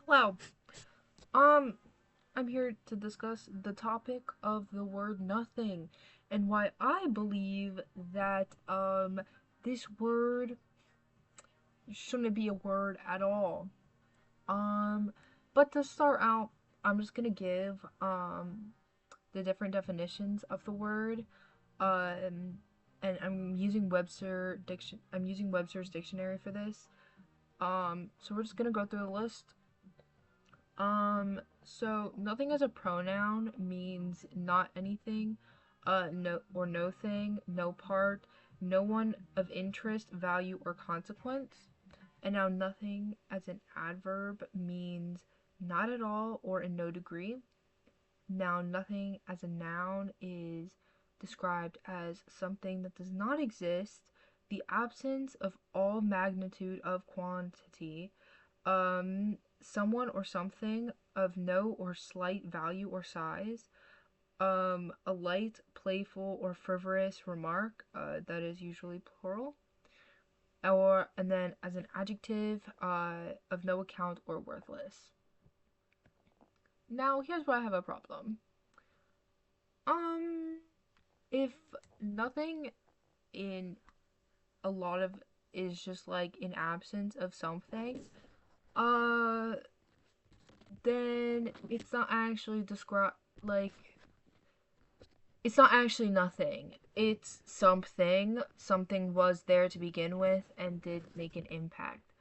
Hello. Um, I'm here to discuss the topic of the word nothing and why I believe that this word shouldn't be a word at all. Um, but to start out, I'm just gonna give the different definitions of the word. Um, and I'm using Webster's dictionary for this. So we're just gonna go through the list. So nothing as a pronoun means not anything, no or no thing, no part, no one of interest, value, or consequence. And now nothing as an adverb means not at all or in no degree. Now nothing as a noun is described as something that does not exist, the absence of all magnitude of quantity, someone or something of no or slight value or size, a light, playful, or frivolous remark, that is usually plural, or and then as an adjective, of no account or worthless. Now here's where I have a problem. Um, if nothing in a lot of is just like an absence of something, uh, then it's not actually describe like it's not actually nothing. It's something. Something was there to begin with and did make an impact.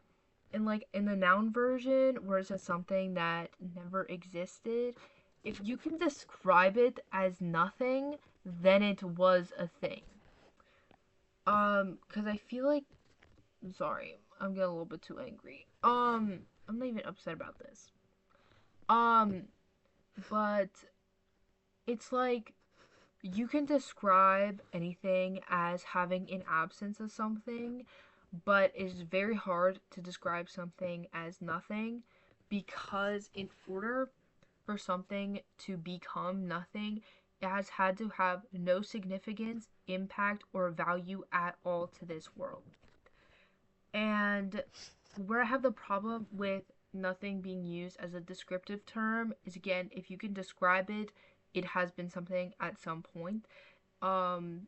And like in the noun version, where it says something that never existed, if you can describe it as nothing, then it was a thing. Cause I feel like, sorry, I'm getting a little bit too angry. I'm not even upset about this. Um, but it's like you can describe anything as having an absence of something, but it's very hard to describe something as nothing because, in order for something to become nothing, it has had to have no significance, impact, or value at all to this world. And where I have the problem with nothing being used as a descriptive term is, again, if you can describe it, it has been something at some point. Um,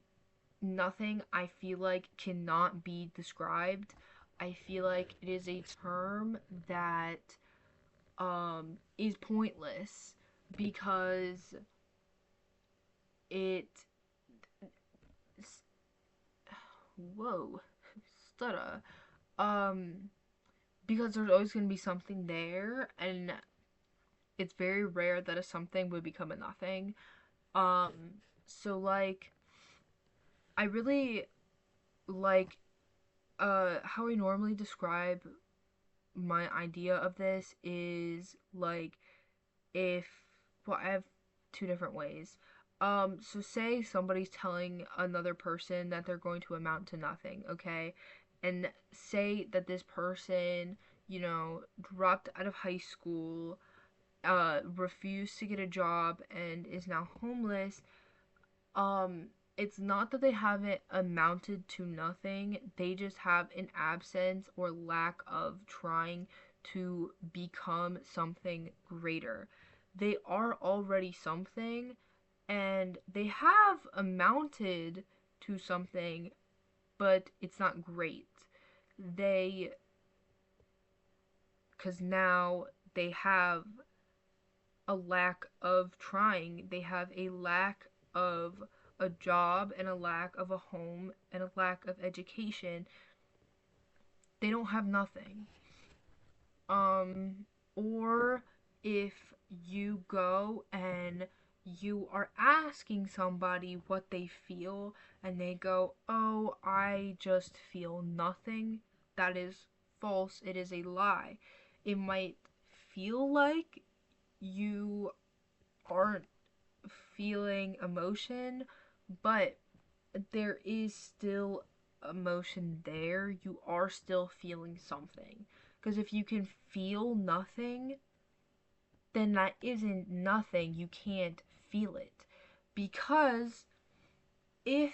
Nothing I feel like cannot be described. I feel like it is a term that is pointless because it whoa stutter um because there's always going to be something there, and it's very rare that a something would become a nothing. um so like I really like how I normally describe my idea of this is like, if well, I have two different ways. So say somebody's telling another person that they're going to amount to nothing, okay? And say that this person, dropped out of high school, refused to get a job and is now homeless. um it's not that they haven't amounted to nothing, they just have an absence or lack of trying to become something greater. They are already something, and they have amounted to something, but it's not great. They, because now they have a lack of trying. They have a lack of a job and a lack of a home and a lack of education. They don't have nothing. Um, or if you go and you are asking somebody what they feel and they go, "Oh, I just feel nothing," that is false. It is a lie. It might feel like you aren't feeling emotion, but there is still emotion there. You are still feeling something. Because if you can feel nothing, then that isn't nothing. You can't feel it. Because if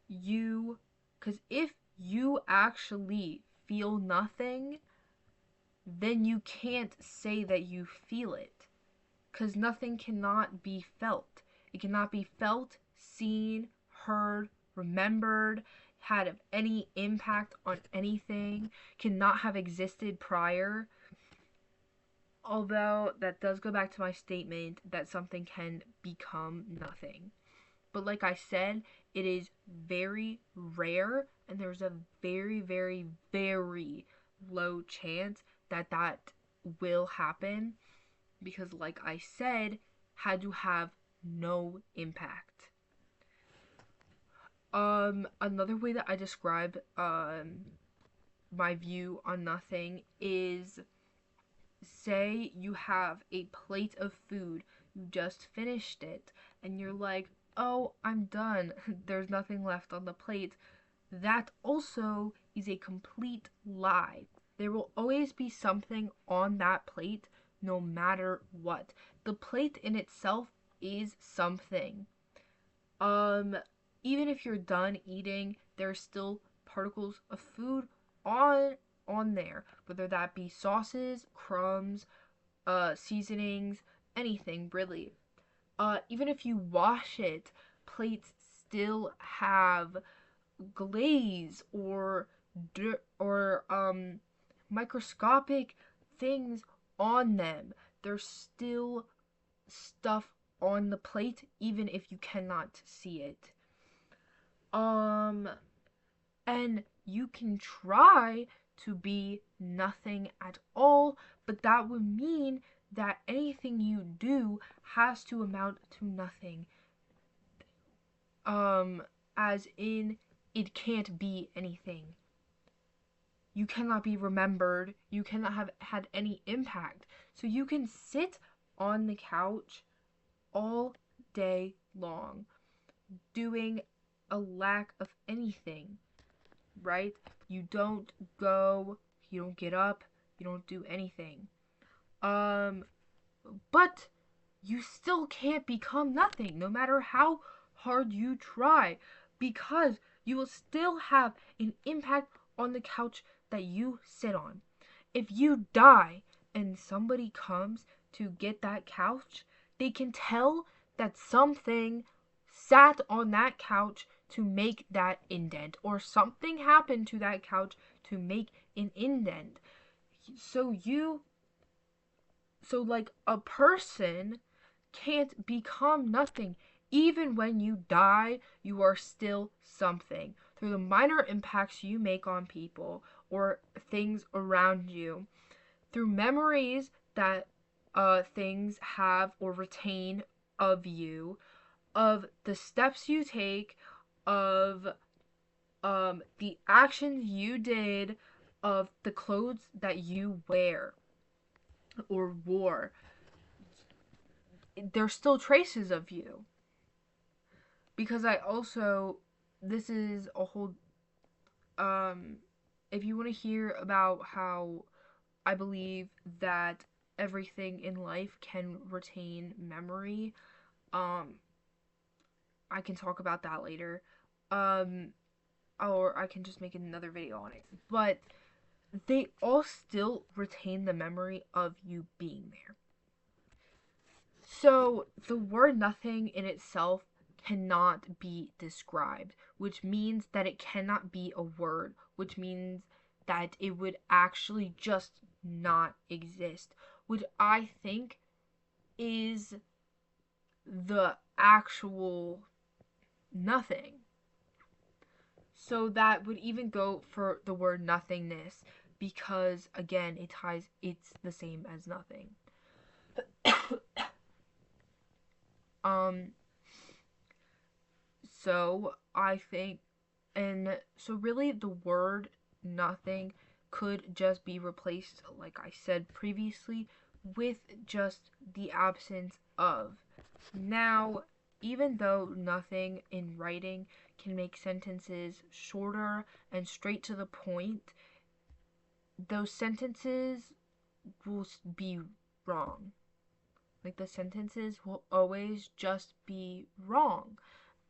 you, because if you actually feel nothing, then you can't say that you feel it. Because nothing cannot be felt. It cannot be felt, seen, heard, remembered, had any impact on anything, cannot have existed prior. Although that does go back to my statement that something can become nothing. But like I said, it is very rare, and there's a very, very, very low chance that that will happen because, like I said, had to have no impact. Another way that I describe my view on nothing is, say you have a plate of food, you just finished it, and you're like, oh, I'm done, there's nothing left on the plate. That also is a complete lie. There will always be something on that plate, no matter what. The plate in itself is something. Um, Even if you're done eating, there's still particles of food on there, whether that be sauces, crumbs, seasonings, anything really. Even if you wash it, plates still have glaze or microscopic things on them. There's still stuff on the plate even if you cannot see it. Um and you can try to be nothing at all, but that would mean that anything you do has to amount to nothing. As in, it can't be anything. You cannot be remembered. You cannot have had any impact. So you can sit on the couch all day long doing a lack of anything, right? You don't go, you don't get up, you don't do anything. But you still can't become nothing no matter how hard you try, because you will still have an impact on the couch that you sit on. If you die and somebody comes to get that couch, they can tell that something sat on that couch to make that indent, or something happened to that couch to make an indent. So like a person can't become nothing. Even when you die, you are still something. Through the minor impacts you make on people or things around you, through memories that things have or retain of you, of the steps you take, of the actions you did, of the clothes that you wear or wore. There's still traces of you. Because this is a whole, if you want to hear about how I believe that everything in life can retain memory, I can talk about that later. Or I can just make another video on it. But they all still retain the memory of you being there. So the word nothing in itself cannot be described, which means that it cannot be a word, which means that it would actually just not exist, which I think is the actual nothing. So that would even go for the word nothingness, because again, it's the same as nothing. So I think, and so really the word nothing could just be replaced, like I said previously, with just the absence of. Now, even though nothing in writing can make sentences shorter and straight to the point, those sentences will be wrong. Like, the sentences will always just be wrong.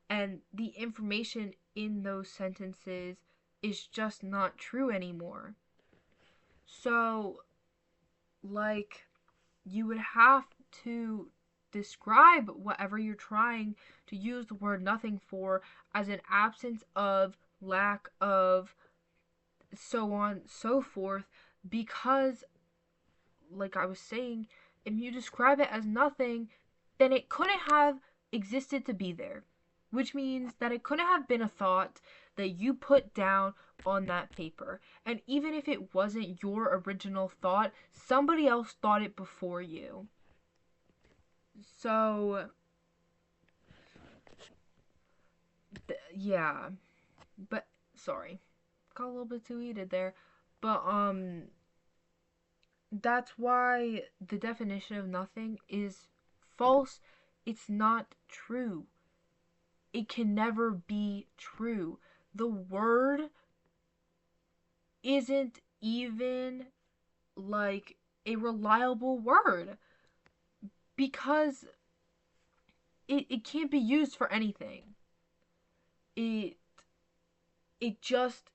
And the information in those sentences is just not true anymore. So, like you would have to describe whatever you're trying to use the word nothing for as an absence of, lack of, so on, so forth, because, like I was saying, if you describe it as nothing, then it couldn't have existed to be there, which means that it couldn't have been a thought that you put down on that paper. And even if it wasn't your original thought, somebody else thought it before you. So, yeah. But, sorry. Got a little bit too heated there. But, that's why the definition of nothing is false. It's not true. It can never be true. The word isn't even like a reliable word because it can't be used for anything. It it just,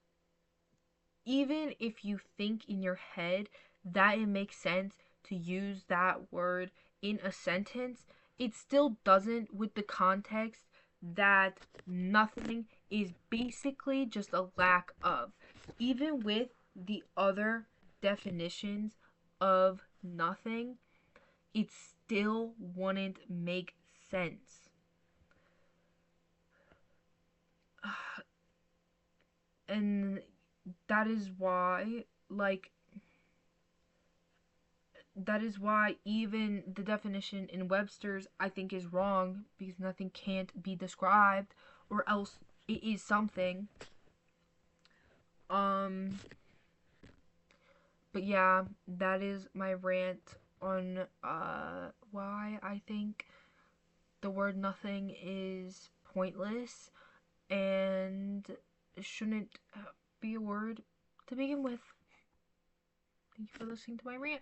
even if you think in your head that it makes sense to use that word in a sentence, it still doesn't with the context that nothing is basically just a lack of. Even with the other definitions of nothing, it still wouldn't make sense. And that is why, like, that is why even the definition in Webster's I think is wrong, because nothing can't be described or else it is something. Um but yeah, that is my rant on why I think the word nothing is pointless and shouldn't be a word to begin with. Thank you for listening to my rant.